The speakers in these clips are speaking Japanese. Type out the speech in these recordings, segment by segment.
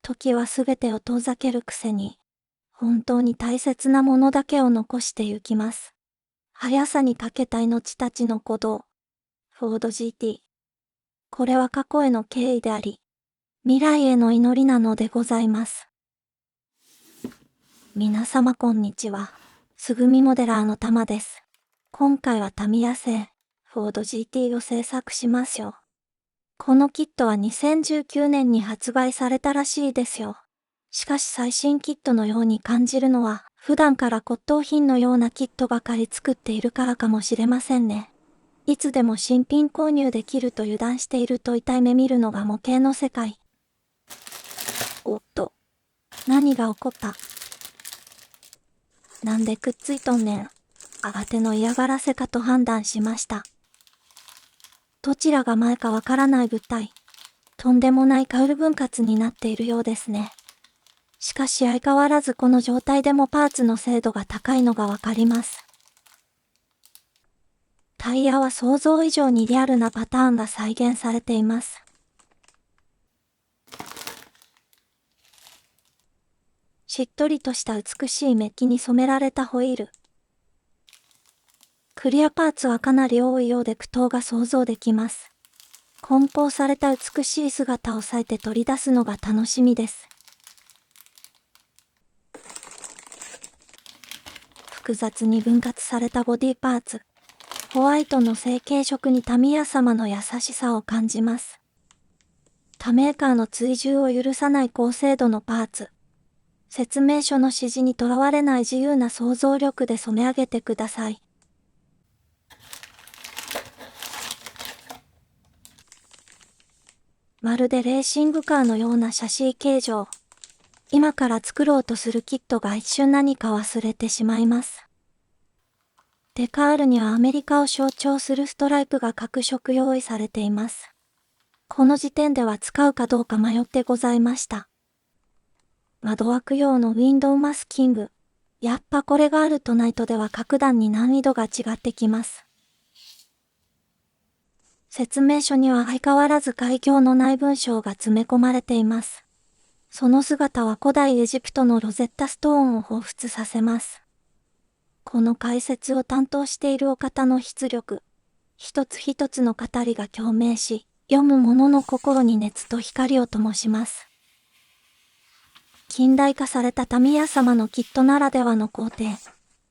時はすべてを遠ざけるくせに、本当に大切なものだけを残してゆきます。速さにかけた命たちの鼓動。フォード GT。これは過去への敬意であり、未来への祈りなのでございます。皆様こんにちは。すぐみモデラーのたまです。今回はタミヤ製、フォード GT を製作しますよ。このキットは2019年に発売されたらしいですよ。しかし最新キットのように感じるのは、普段から骨董品のようなキットばかり作っているからかもしれませんね。いつでも新品購入できると油断していると痛い目見るのが模型の世界。おっと。何が起こった？なんでくっついとんねん。慌ての嫌がらせかと判断しました。どちらが前かわからない物体。とんでもないカウル分割になっているようですね。しかし相変わらずこの状態でもパーツの精度が高いのがわかります。タイヤは想像以上にリアルなパターンが再現されています。しっとりとした美しいメッキに染められたホイール。クリアパーツはかなり多いようで苦闘が想像できます。梱包された美しい姿を割いて取り出すのが楽しみです。複雑に分割されたボディパーツ。ホワイトの成型色にタミヤ様の優しさを感じます。他メーカーの追従を許さない高精度のパーツ。説明書の指示にとらわれない自由な想像力で染め上げてください。まるでレーシングカーのようなシャシー形状。今から作ろうとするキットが一瞬何か忘れてしまいます。デカールにはアメリカを象徴するストライプが各色用意されています。この時点では使うかどうか迷ってございました。窓枠用のウィンドウマスキング。やっぱこれがあるとないとでは格段に難易度が違ってきます。説明書には相変わらず海峡の内文章が詰め込まれています。その姿は古代エジプトのロゼッタストーンを彷彿させます。この解説を担当しているお方の筆力。一つ一つの語りが共鳴し、読む者の心に熱と光を灯します。近代化されたタミヤ様のキットならではの工程。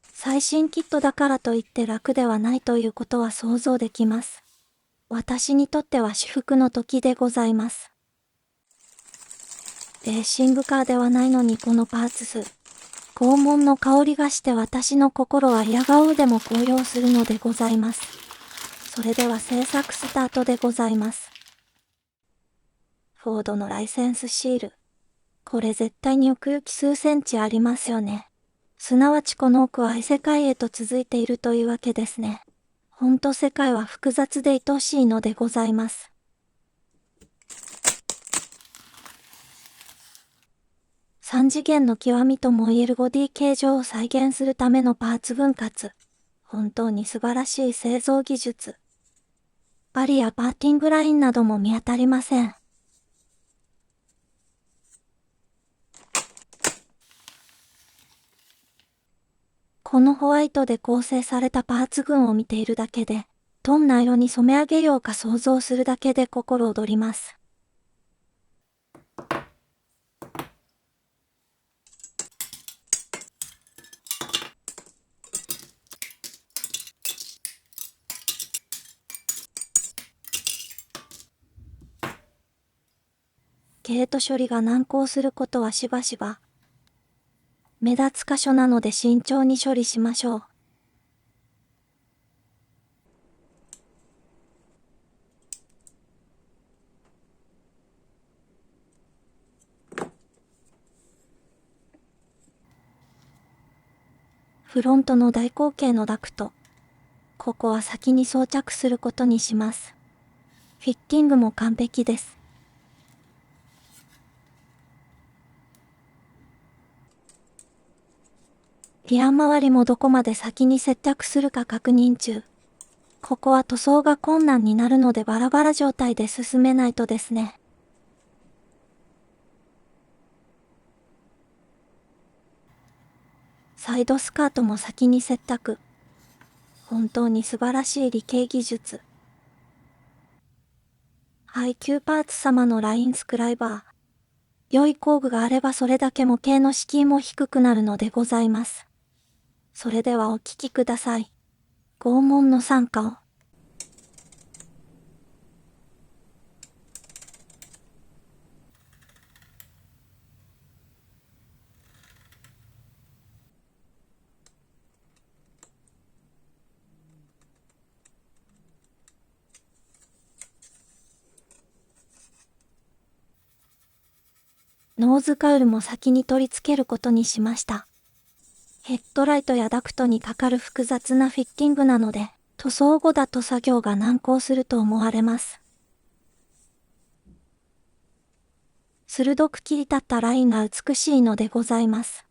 最新キットだからといって楽ではないということは想像できます。私にとっては至福の時でございます。レーシングカーではないのにこのパーツ数。拷問の香りがして私の心は嫌顔でも高揚するのでございます。それでは制作スタートでございます。フォードのライセンスシール。これ絶対に奥行き数センチありますよね。すなわちこの奥は異世界へと続いているというわけですね。ほんと世界は複雑で愛しいのでございます。三次元の極みともいえるボディ形状を再現するためのパーツ分割。本当に素晴らしい製造技術。バリやパーティングラインなども見当たりません。このホワイトで構成されたパーツ群を見ているだけで、どんな色に染め上げようか想像するだけで心躍ります。ゲート処理が難航することはしばしば。目立つ箇所なので慎重に処理しましょう。フロントの大口径のダクト。ここは先に装着することにします。フィッティングも完璧です。リア周りもどこまで先に接着するか確認中。ここは塗装が困難になるのでバラバラ状態で進めないとですね。サイドスカートも先に接着。本当に素晴らしい理系技術。ハイキューパーツ様のラインスクライバー。良い工具があればそれだけ模型の敷居も低くなるのでございます。それではお聞きください。拷問の参加を。ノーズカウルも先に取り付けることにしました。ヘッドライトやダクトにかかる複雑なフィッティングなので、塗装後だと作業が難航すると思われます。鋭く切り立ったラインが美しいのでございます。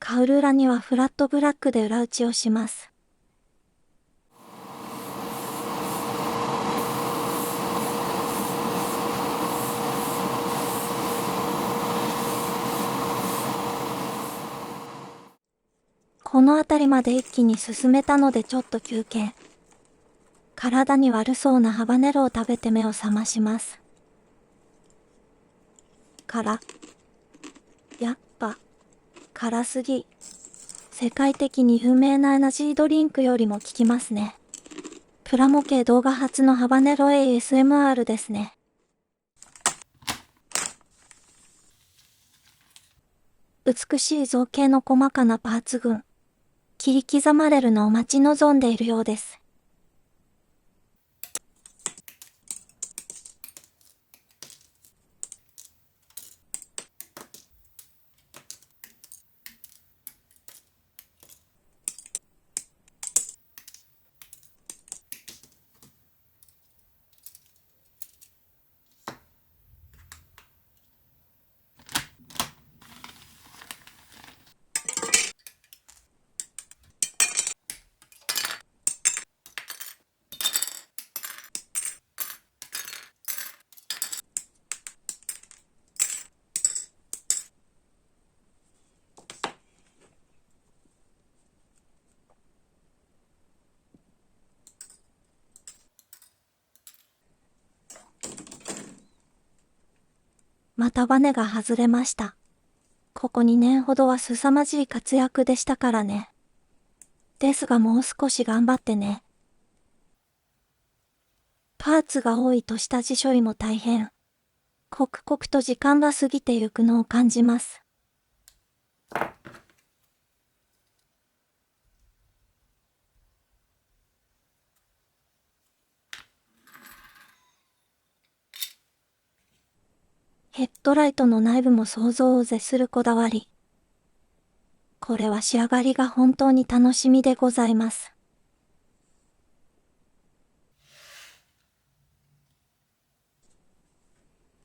カウル裏にはフラットブラックで裏打ちをします。この辺りまで一気に進めたのでちょっと休憩。体に悪そうなハバネロを食べて目を覚まします。やっぱ、辛すぎ。世界的に有名なエナジードリンクよりも効きますね。プラモ系動画初のハバネロ ASMR ですね。美しい造形の細かなパーツ群。切り刻まれるのを待ち望んでいるようです。またバネが外れました。ここ2年ほどは凄まじい活躍でしたからね。ですがもう少し頑張ってね。パーツが多いと下地処理も大変。刻々と時間が過ぎてゆくのを感じます。ヘッドライトの内部も想像を絶するこだわり。これは仕上がりが本当に楽しみでございます。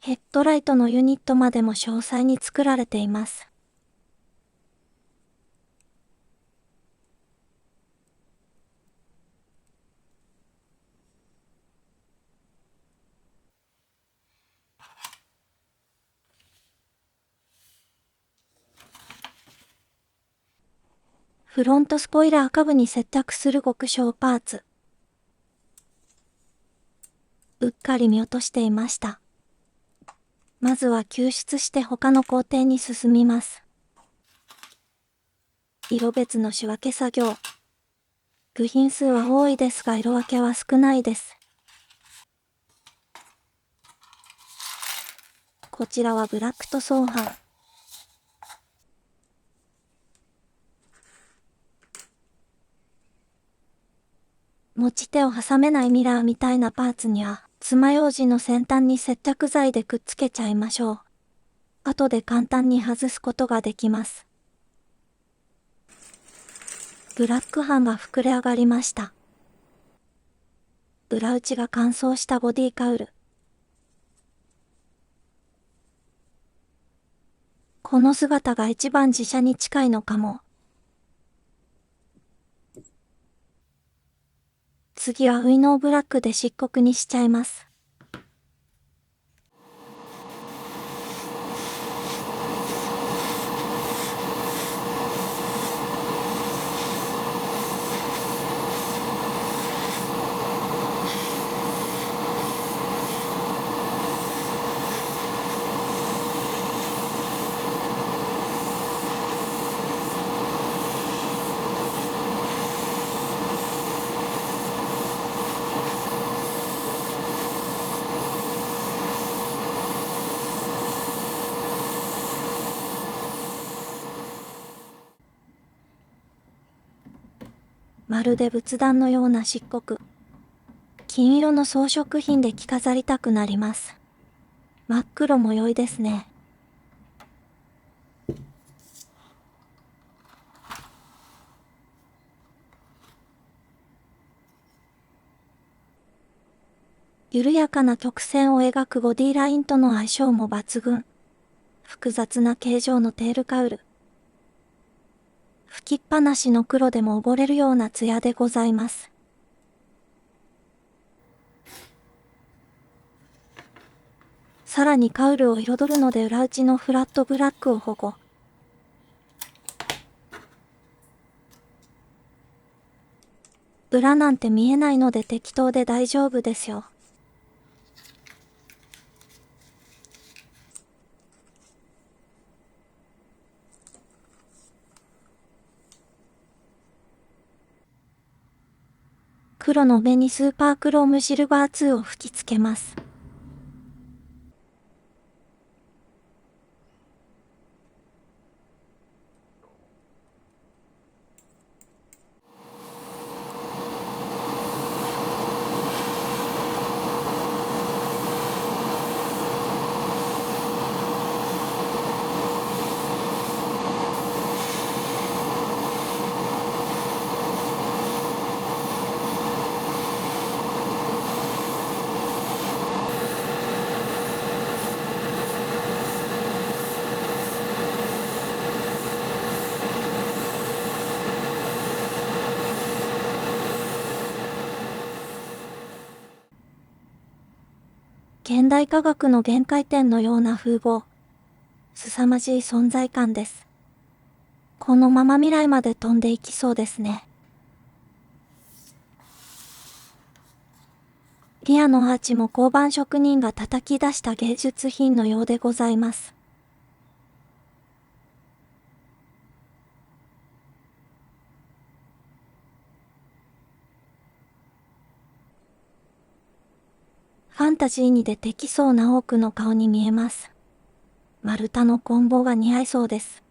ヘッドライトのユニットまでも詳細に作られています。フロントスポイラー下部に接着する極小パーツ。うっかり見落としていました。まずは救出して他の工程に進みます。色別の仕分け作業。部品数は多いですが色分けは少ないです。こちらはブラック塗装班。持ち手を挟めないミラーみたいなパーツには、爪楊枝の先端に接着剤でくっつけちゃいましょう。後で簡単に外すことができます。ブラック斑が膨れ上がりました。裏打ちが乾燥したボディカウル。この姿が一番自社に近いのかも。次はウイノーブラックで漆黒にしちゃいます。まるで仏壇のような漆黒。金色の装飾品で着飾りたくなります。真っ黒も良いですね。緩やかな曲線を描くボディラインとの相性も抜群。複雑な形状のテールカウル。吹きっぱなしの黒でも溺れるような艶でございます。さらにカウルを彩るので裏打ちのフラットブラックを保護。裏なんて見えないので適当で大丈夫ですよ。黒の目にスーパークロームシルバー2を吹き付けます。現代科学の限界点のような風貌。凄まじい存在感です。このまま未来まで飛んでいきそうですね。リアのアーチも工板職人が叩き出した芸術品のようでございます。ファンタジーに出てきそうな多くの顔に見えます。丸太の棍棒が似合いそうです。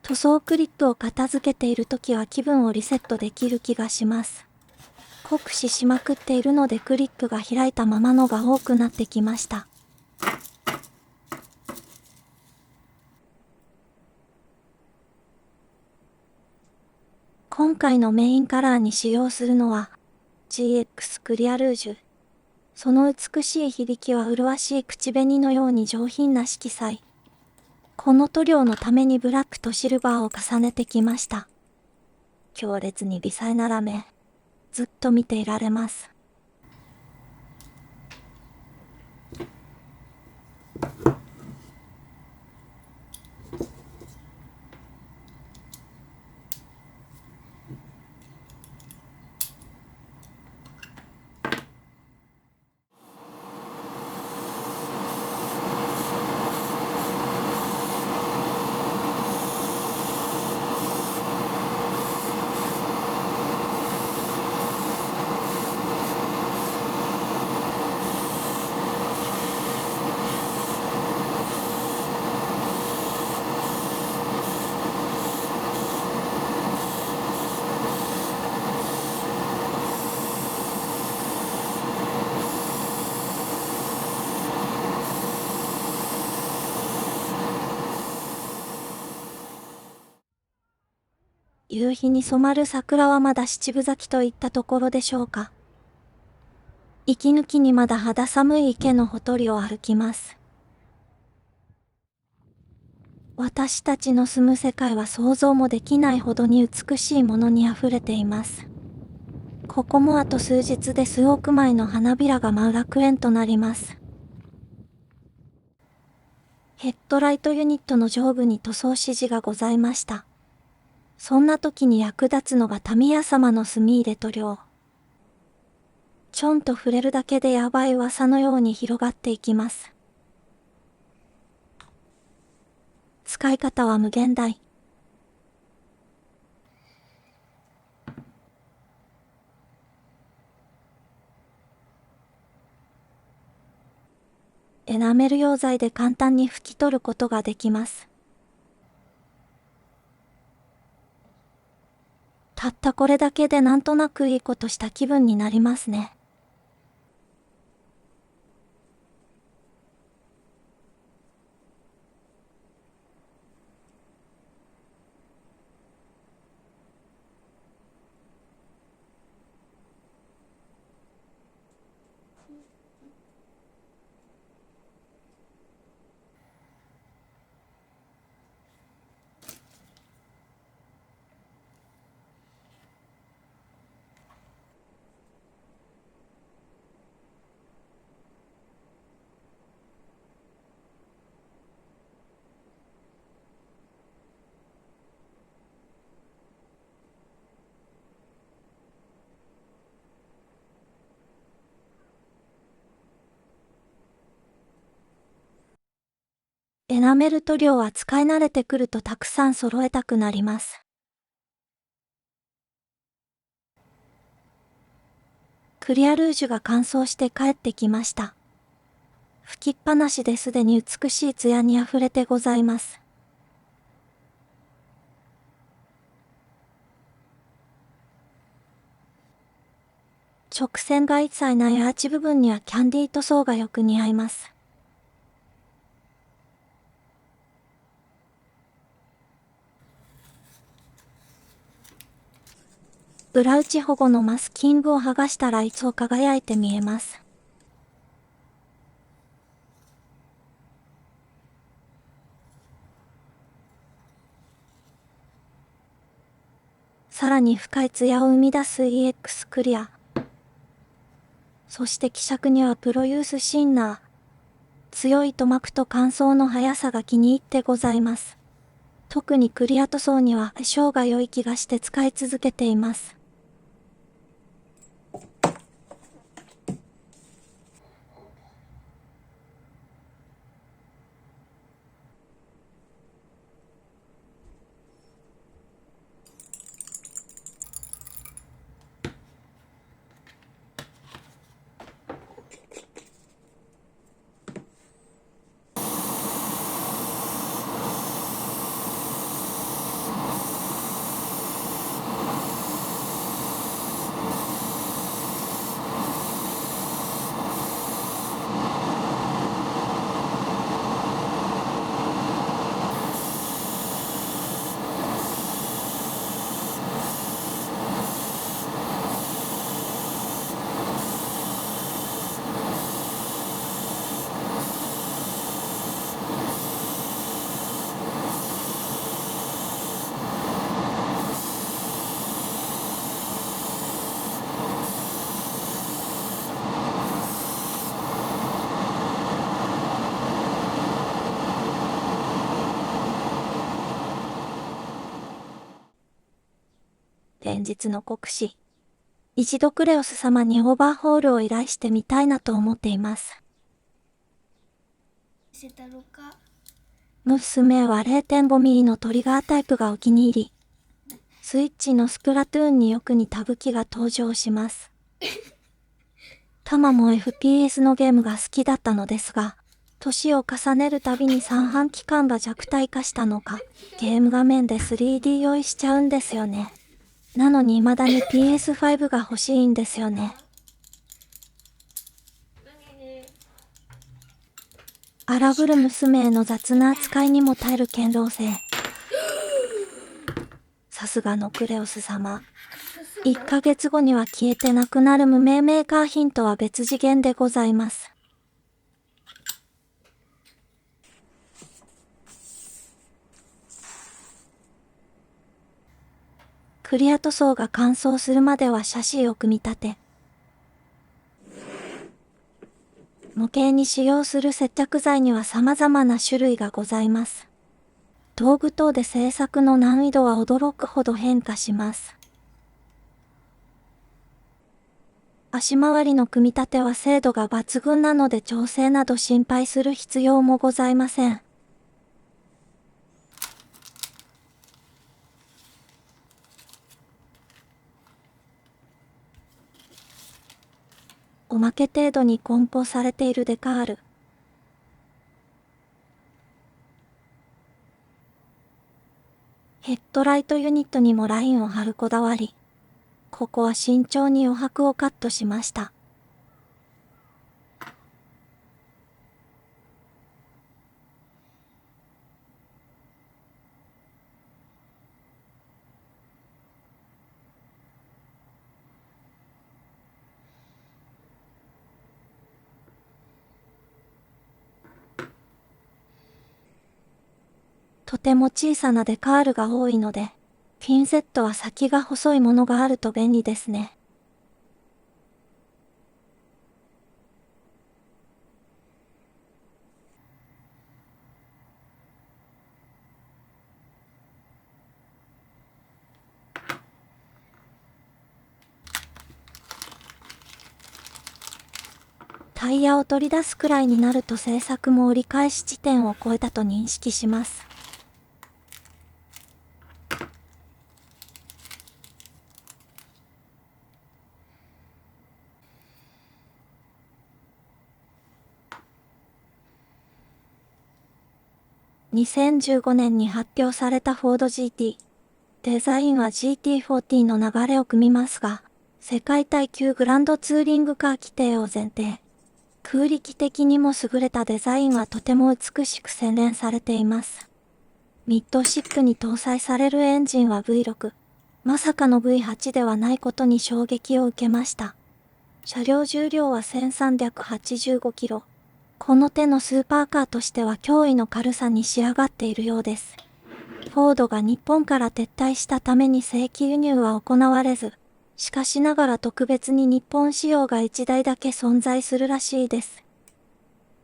塗装クリップを片付けているときは気分をリセットできる気がします。酷使しまくっているのでクリップが開いたままのが多くなってきました。今回のメインカラーに使用するのは GX クリアルージュ。その美しい響きは麗しい口紅のように上品な色彩。この塗料のためにブラックとシルバーを重ねてきました。強烈に微細なラメ。ずっと見ていられます。夕日に染まる桜はまだ七分咲きといったところでしょうか。息抜きにまだ肌寒い池のほとりを歩きます。私たちの住む世界は想像もできないほどに美しいものにあふれています。ここもあと数日で数億枚の花びらが舞う楽園となります。ヘッドライトユニットの上部に塗装指示がございました。そんな時に役立つのがタミヤ様の墨入れ塗料。ちょんと触れるだけでやばい噂のように広がっていきます。使い方は無限大。エナメル溶剤で簡単に拭き取ることができます。たったこれだけでなんとなくいいことした気分になりますね。エナメル塗料は使い慣れてくるとたくさん揃えたくなります。クリアルージュが乾燥して帰ってきました。吹きっぱなしですでに美しい艶にあふれてございます。直線が一切ないアーチ部分にはキャンディー塗装がよく似合います。裏打ち保護のマスキングを剥がしたら一層輝いて見えます。さらに深い艶を生み出す EX クリア。そして希釈にはプロユースシンナー。強い糸巻くと乾燥の速さが気に入ってございます。特にクリア塗装には相性が良い気がして使い続けています。連日の酷使。一度クレオス様にオーバーホールを依頼してみたいなと思っています。娘は 0.5 ミリのトリガータイプがお気に入り。スイッチのスプラトゥーンによく似た武器が登場します。タマも FPS のゲームが好きだったのですが、年を重ねるたびに三半規管が弱体化したのか、ゲーム画面で 3D 酔いしちゃうんですよね。なのに未だに PS5 が欲しいんですよね。荒ぶる娘への雑な扱いにも耐える堅牢性。さすがのクレオス様。1ヶ月後には消えてなくなる無名メーカー品とは別次元でございます。クリア塗装が乾燥するまではシャシーを組み立て、模型に使用する接着剤には様々な種類がございます。道具等で製作の難易度は驚くほど変化します。足回りの組み立ては精度が抜群なので調整など心配する必要もございません。おまけ程度に梱包されているデカール。ヘッドライトユニットにもラインを貼るこだわり。ここは慎重に余白をカットしました。とても小さなデカールが多いので、ピンセットは先が細いものがあると便利ですね。タイヤを取り出すくらいになると製作も折り返し地点を超えたと認識します。2015年に発表されたフォード GT。デザインは GT40 の流れを組みますが、世界耐久グランドツーリングカー規定を前提。空力的にも優れたデザインはとても美しく洗練されています。ミッドシップに搭載されるエンジンは V6。まさかの V8 ではないことに衝撃を受けました。車両重量は1385キロ。この手のスーパーカーとしては驚異の軽さに仕上がっているようです。フォードが日本から撤退したために正規輸入は行われず、しかしながら特別に日本仕様が1台だけ存在するらしいです。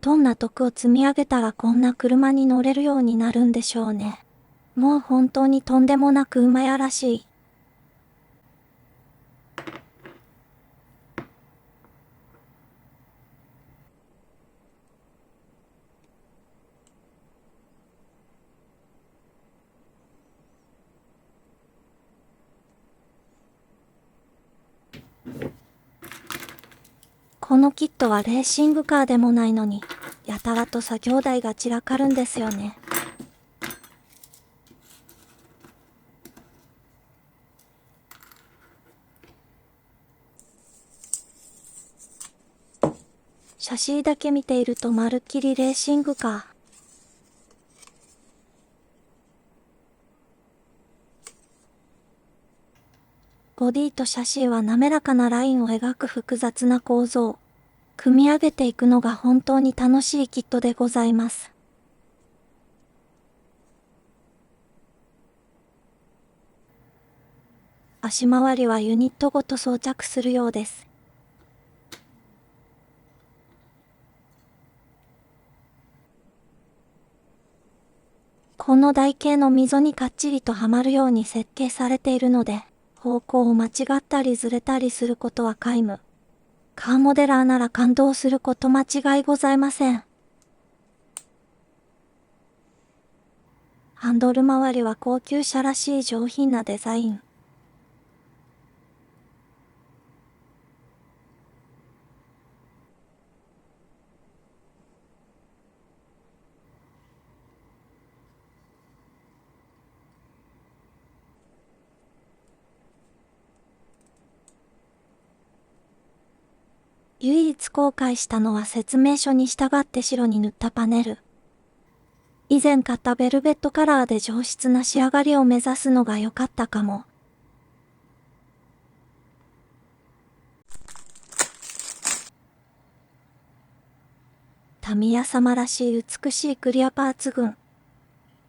どんな徳を積み上げたらこんな車に乗れるようになるんでしょうね。もう本当にとんでもなく馬やらしい。このキットはレーシングカーでもないのに、やたらと作業台が散らかるんですよね。シャシーだけ見ているとまるっきりレーシングカー。ボディとシャシーは滑らかなラインを描く複雑な構造。組み上げていくのが本当に楽しいキットでございます。足回りはユニットごと装着するようです。この台形の溝にかっちりとはまるように設計されているので、方向を間違ったりずれたりすることは皆無。カーモデラーなら感動すること間違いございません。ハンドル周りは高級車らしい上品なデザイン。唯一後悔したのは説明書に従って白に塗ったパネル。以前買ったベルベットカラーで上質な仕上がりを目指すのが良かったかも。タミヤ様らしい美しいクリアパーツ群。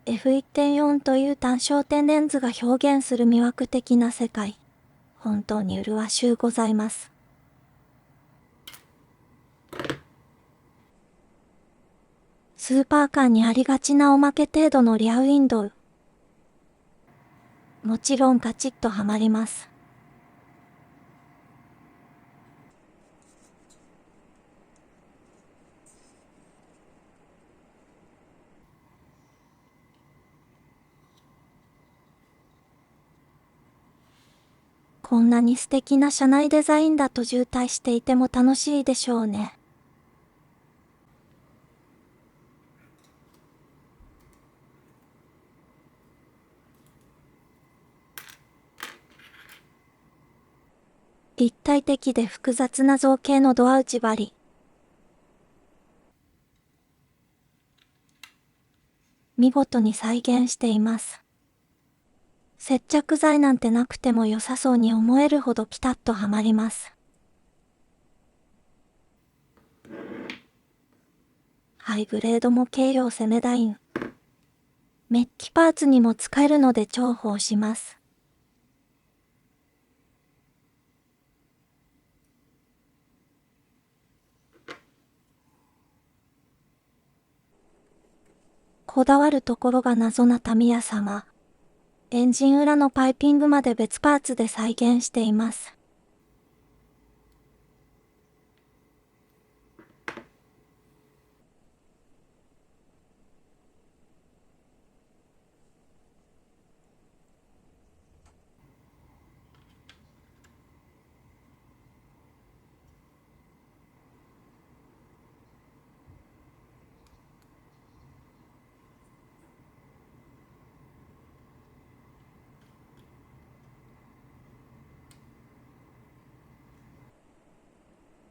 F1.4 という単焦点レンズが表現する魅惑的な世界。本当に麗しゅうございます。スーパーカーにありがちなおまけ程度のリアウィンドウ。もちろんカチッとはまります。こんなに素敵な車内デザインだと渋滞していても楽しいでしょうね。立体的で複雑な造形のドア内張り。見事に再現しています。接着剤なんてなくても良さそうに思えるほどピタッとはまります。ハイグレードも軽量セメダイン。メッキパーツにも使えるので重宝します。こだわるところが謎なタミヤ様。エンジン裏のパイピングまで別パーツで再現しています。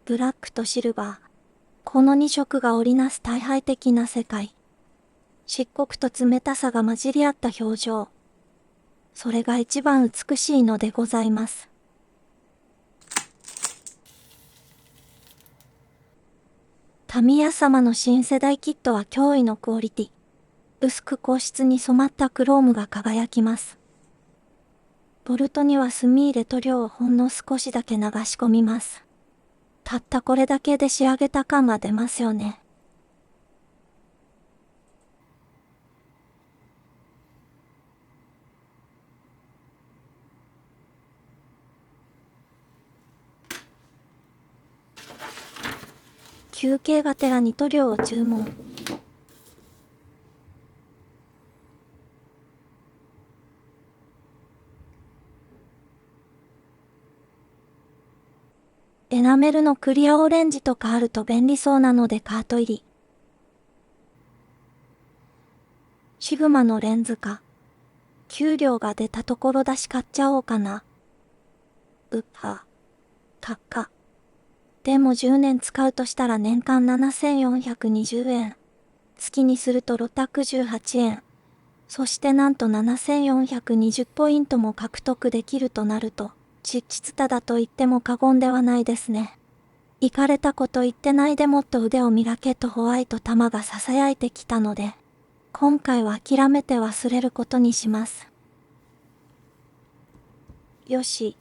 ブラックとシルバー。この2色が織りなす大敗的な世界。漆黒と冷たさが混じり合った表情。それが一番美しいのでございます。タミヤ様の新世代キットは驚異のクオリティ。薄く硬質に染まったクロームが輝きます。ボルトには墨入れ塗料をほんの少しだけ流し込みます。たったこれだけで仕上げた感が出ますよね。休憩がてらに塗料を注文。エナメルのクリアオレンジとかあると便利そうなのでカート入り。シグマのレンズか。給料が出たところだし買っちゃおうかな。うっは。高。でも10年使うとしたら年間7420円。月にすると618円。そしてなんと7420ポイントも獲得できるとなると、実質ただと言っても過言ではないですね。イかれたこと言ってないでもっと腕を磨けとホワイト玉が囁いてきたので、今回は諦めて忘れることにします。よし、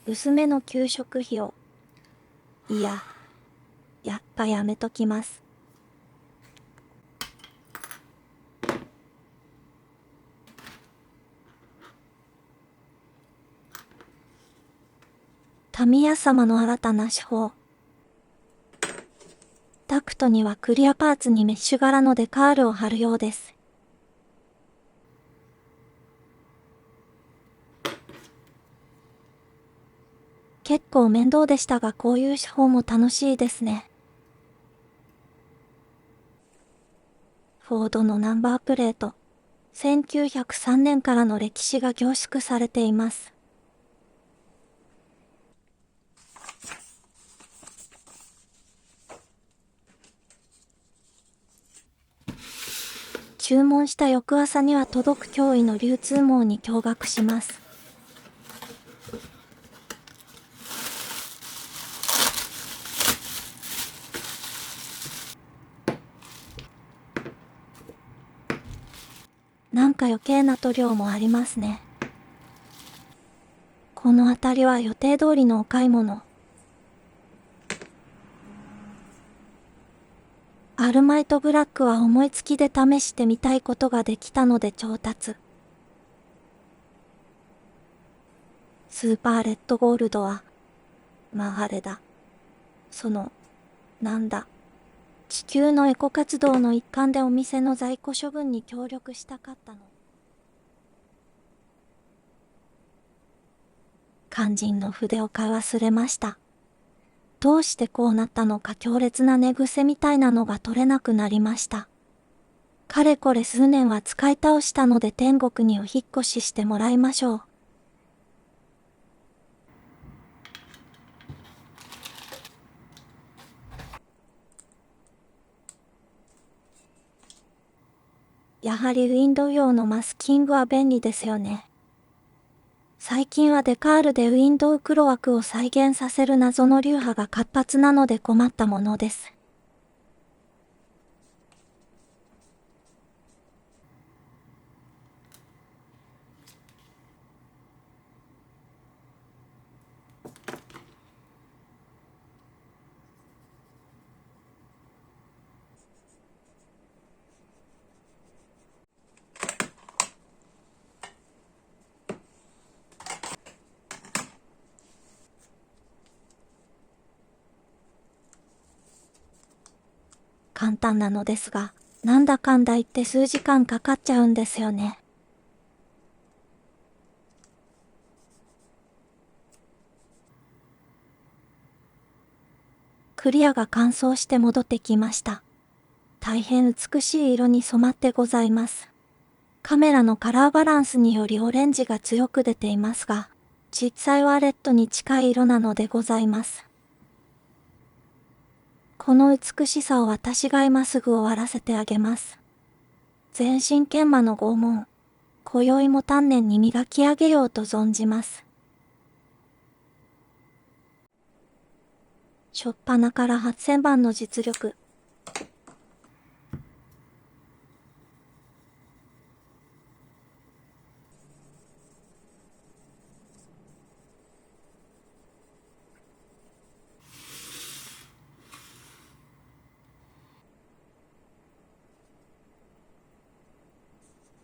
娘の給食費を。いや、やっぱやめときます。タミヤ様の新たな手法。ダクトにはクリアパーツにメッシュ柄のデカールを貼るようです。結構面倒でしたがこういう手法も楽しいですね。フォードのナンバープレート。1903年からの歴史が凝縮されています。注文した翌朝には届く驚異の流通網に驚愕します。なんか余計な塗料もありますね。この辺りは予定通りのお買い物。アルマイトブラックは思いつきで試してみたいことができたので調達。スーパーレッドゴールドは、あれだ。なんだ。地球のエコ活動の一環でお店の在庫処分に協力したかったの。肝心の筆を買い忘れました。どうしてこうなったのか強烈な寝癖みたいなのが取れなくなりました。かれこれ数年は使い倒したので天国にお引っ越ししてもらいましょう。やはりウィンドウ用のマスキングは便利ですよね。最近はデカールでウィンドウ黒枠を再現させる謎の流派が活発なので困ったものです。簡単なのですが、なんだかんだ言って数時間かかっちゃうんですよね。クリアが乾燥して戻ってきました。大変美しい色に染まってございます。カメラのカラーバランスによりオレンジが強く出ていますが、実際はレッドに近い色なのでございます。この美しさを私が今すぐ終わらせてあげます。全身研磨の拷問、今宵も丹念に磨き上げようと存じます。しょっぱなから8000番の実力。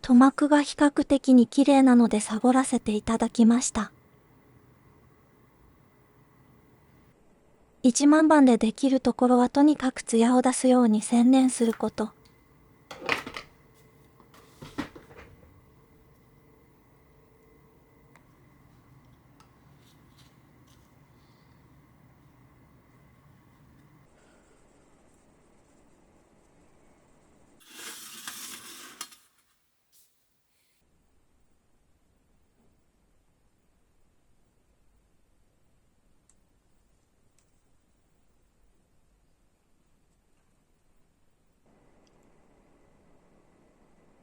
塗膜が比較的に綺麗なのでサボらせていただきました。1万番でできるところはとにかく艶を出すように専念すること。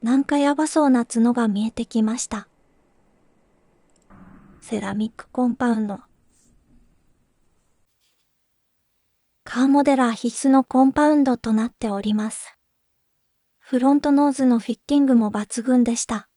なんかやばそうな角が見えてきました。セラミックコンパウンド。カーモデラー必須のコンパウンドとなっております。フロントノーズのフィッティングも抜群でした。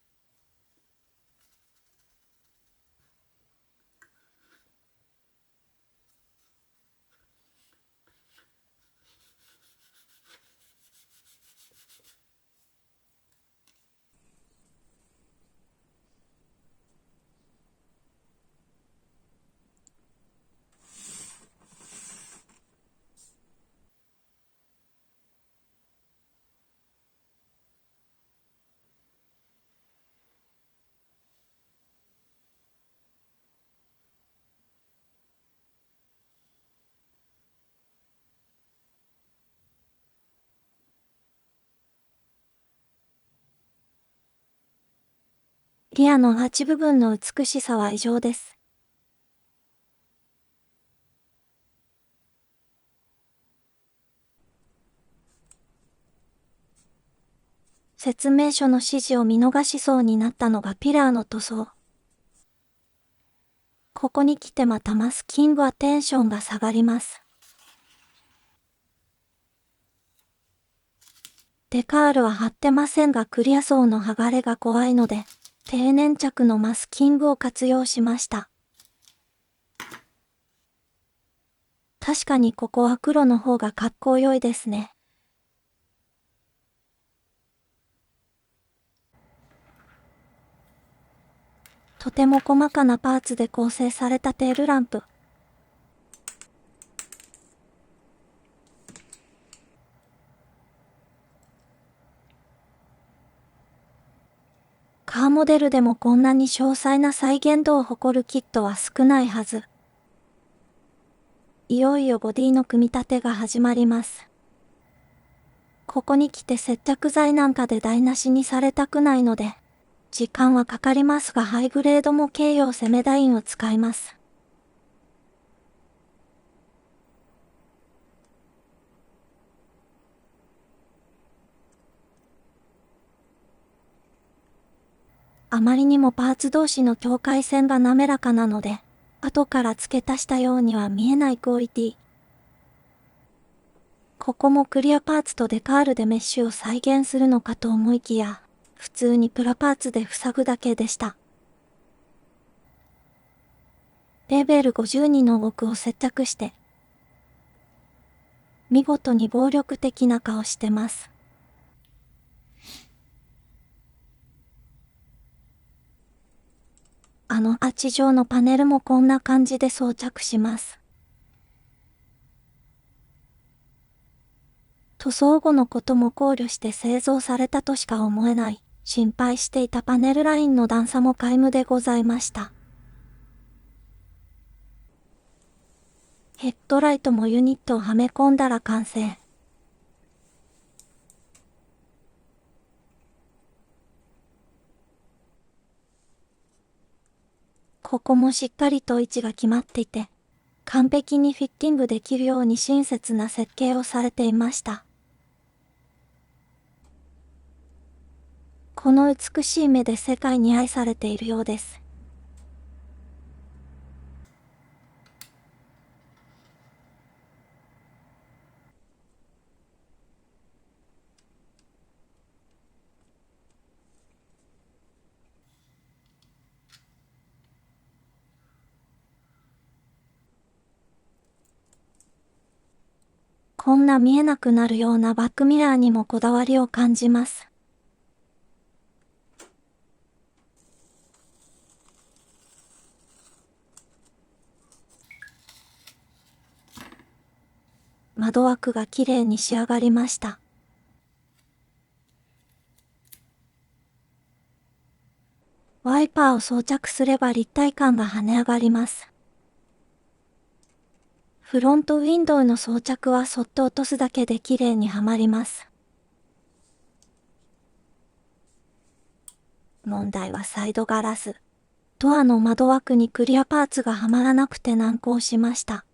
リアのアーチ部分の美しさは異常です。説明書の指示を見逃しそうになったのがピラーの塗装。ここに来てまたマスキングはテンションが下がります。デカールは貼ってませんがクリア層の剥がれが怖いので、低粘着のマスキングを活用しました。確かにここは黒の方がかっこよいですね。とても細かなパーツで構成されたテールランプ。カーモデルでもこんなに詳細な再現度を誇るキットは少ないはず。いよいよボディの組み立てが始まります。ここに来て接着剤なんかで台無しにされたくないので、時間はかかりますがハイグレード模型用セメダインを使います。あまりにもパーツ同士の境界線が滑らかなので、後から付け足したようには見えないクオリティ。ここもクリアパーツとデカールでメッシュを再現するのかと思いきや、普通にプラパーツで塞ぐだけでした。レベル52の奥を接着して、見事に暴力的な顔してます。アーチ状のパネルもこんな感じで装着します。塗装後のことも考慮して製造されたとしか思えない。心配していたパネルラインの段差も皆無でございました。ヘッドライトもユニットをはめ込んだら完成。ここもしっかりと位置が決まっていて、完璧にフィッティングできるように親切な設計をされていました。この美しい目で世界に愛されているようです。こんな見えなくなるようなバックミラーにもこだわりを感じます。窓枠が綺麗に仕上がりました。ワイパーを装着すれば立体感が跳ね上がります。フロントウィンドウの装着はそっと落とすだけで綺麗にはまります。問題はサイドガラス。ドアの窓枠にクリアパーツがはまらなくて難航しました。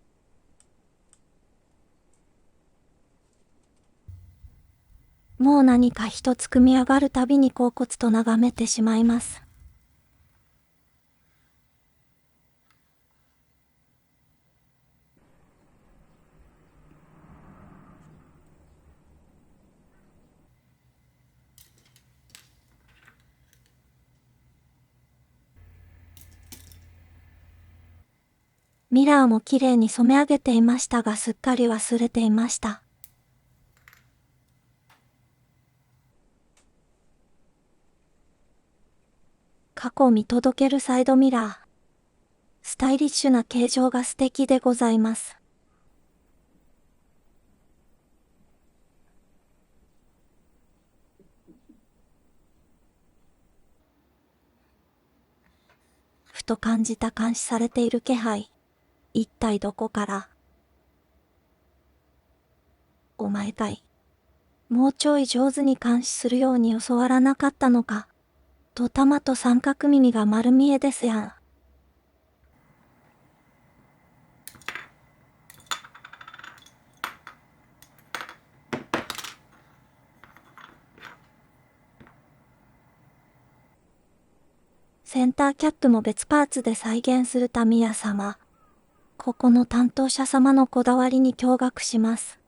もう何か一つ組み上がるたびに恍惚と眺めてしまいます。ミラーも綺麗に染め上げていましたがすっかり忘れていました。過去を見届けるサイドミラー。スタイリッシュな形状が素敵でございます。ふと感じた監視されている気配。一体どこから？お前かい。もうちょい上手に監視するように教わらなかったのか。と玉と三角耳が丸見えですやん。センターキャップも別パーツで再現するタミヤ様。ここの担当者様のこだわりに驚愕します。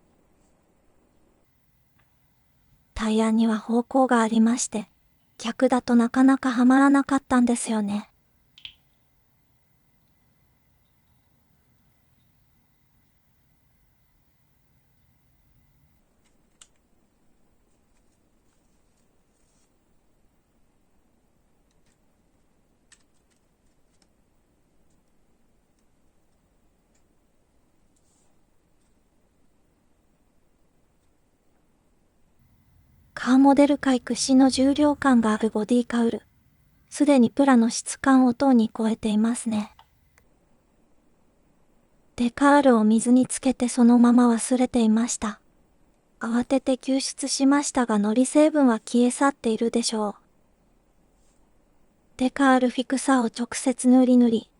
タイヤには方向がありまして、逆だとなかなかはまらなかったんですよね。カーモデル界屈指の重量感があるボディカウル。すでにプラの質感をとうに超えていますね。デカールを水につけてそのまま忘れていました。慌てて救出しましたが糊成分は消え去っているでしょう。デカールフィクサーを直接塗り、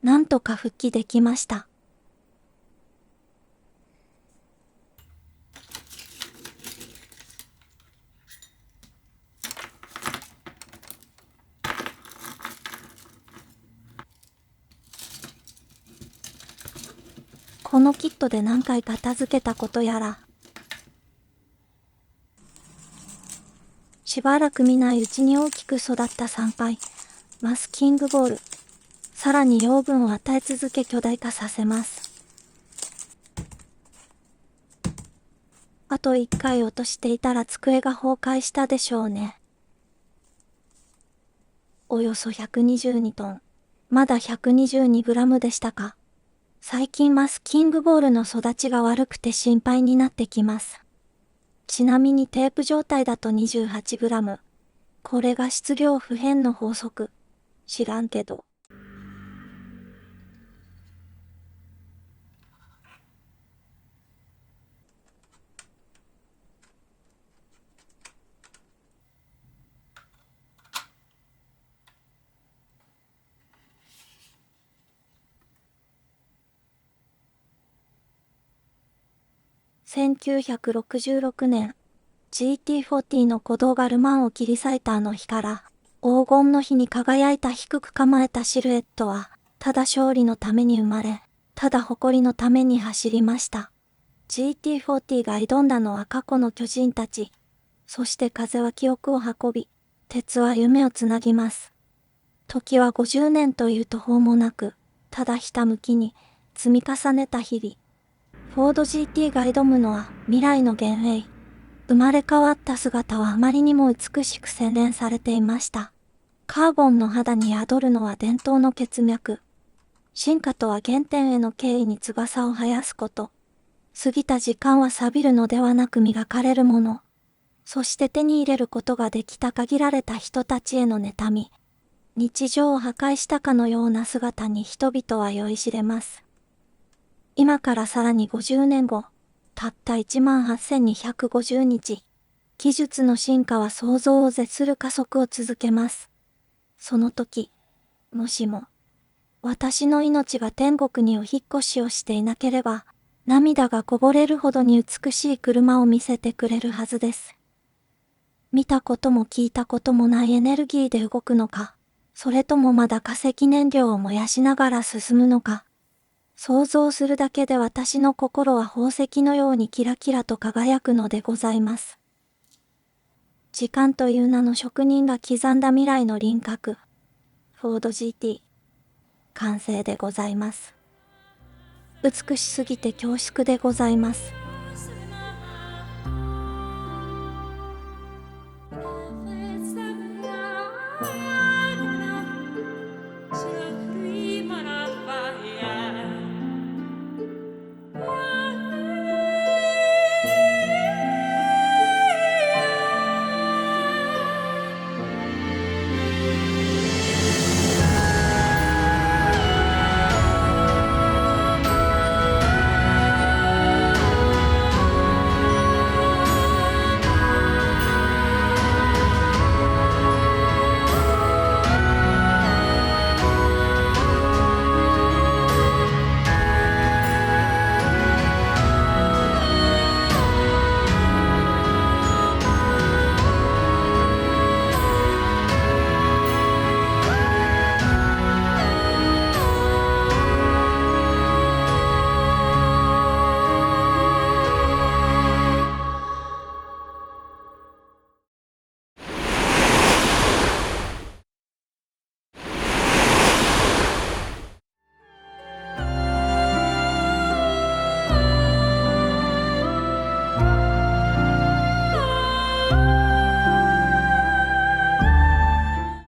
なんとか復帰できました。このキットで何回片付けたことやら。しばらく見ないうちに大きく育った3回、マスキングボール。さらに養分を与え続け巨大化させます。あと1回落としていたら机が崩壊したでしょうね。およそ122トン。まだ122グラムでしたか。最近マスキングボールの育ちが悪くて心配になってきます。ちなみにテープ状態だと28グラム。これが質量不変の法則。知らんけど。1966年、GT40 の鼓動がルマンを切り裂いたあの日から、黄金の日に輝いた低く構えたシルエットは、ただ勝利のために生まれ、ただ誇りのために走りました。GT40 が挑んだのは過去の巨人たち。そして風は記憶を運び、鉄は夢をつなぎます。時は50年という途方もなく、ただひたむきに積み重ねた日々。フォード GT が挑むのは未来の幻影。生まれ変わった姿はあまりにも美しく洗練されていました。カーボンの肌に宿るのは伝統の血脈。進化とは原点への敬意に翼を生やすこと。過ぎた時間は錆びるのではなく磨かれるもの。そして手に入れることができた限られた人たちへの妬み。日常を破壊したかのような姿に人々は酔いしれます。今からさらに50年後、たった18,250日。技術の進化は想像を絶する加速を続けます。その時、もしも、私の命が天国にお引っ越しをしていなければ、涙がこぼれるほどに美しい車を見せてくれるはずです。見たことも聞いたこともないエネルギーで動くのか、それともまだ化石燃料を燃やしながら進むのか。想像するだけで私の心は宝石のようにキラキラと輝くのでございます。時間という名の職人が刻んだ未来の輪郭。フォード GT。完成でございます。美しすぎて恐縮でございます。